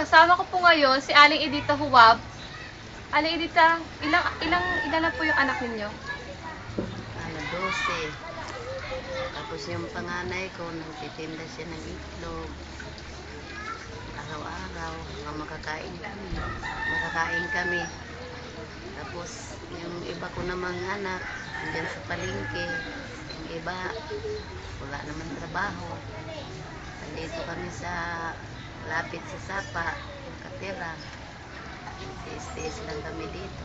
Kasama ko po ngayon si Aling Edita Huwab. Aling Edita, ilan na po yung anak ninyo? 12. Tapos yung panganay ko, nagtitinda siya ng itlog. Araw-araw, makakain kami. Tapos, yung iba ko namang anak, andyan sa palengke. Yung iba, wala naman trabaho. Nandito kami sa lapit sa Sapa, nakatira. Tiis-tiis lang kami dito.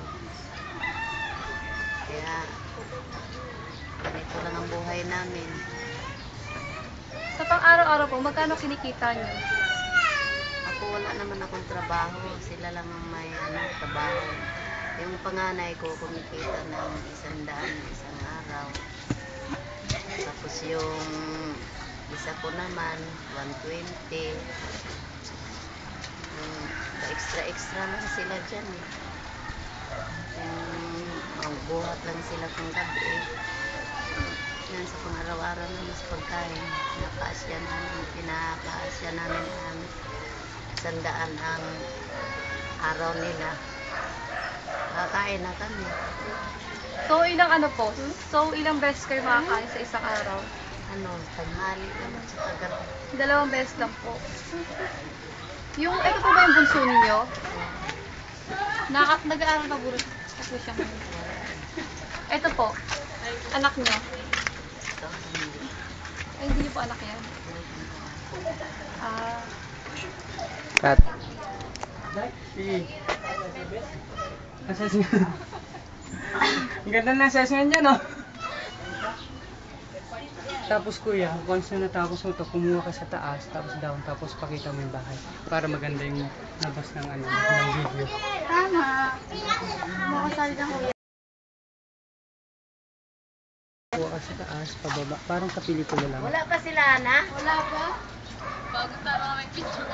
Kaya, ganito lang ang buhay namin. Sa pang-araw-araw po, magkano kinikita nyo? Ako wala naman akong trabaho. Sila lang ang may trabaho. Yung panganay ko kumikita ng 100 isang araw. Tapos yung isa ko naman 120. Extra lang sila dyan eh. Magbuhat lang sila kung gabi. Yan sa pang-araw-araw naman sa pagkain. Pinapasya namin ang 100 ang araw nila. Kakain na kami. So, ilang beses kayo makakain sa isang araw? Tanghali naman sa gabi. 2 beses lang po. Ito po ba yung bunso ninyo? Nag-aaral pa po siya ngayon. Ito po, anak niyo. Ay, hindi niyo po anak yan. Cut. Assessment. Ang ganda ng assessment niya, no? Tapos kuya, once na natapos mo to, kumuha ka sa taas, tapos down, tapos pakita mo yung bahay. Para maganda yung labas ng video. Tama. Makasali na kuya. Kuha ka sa taas, pababa. Parang kapelikula lang. Wala pa sila, Ana? Wala pa? Bago tayo may picture.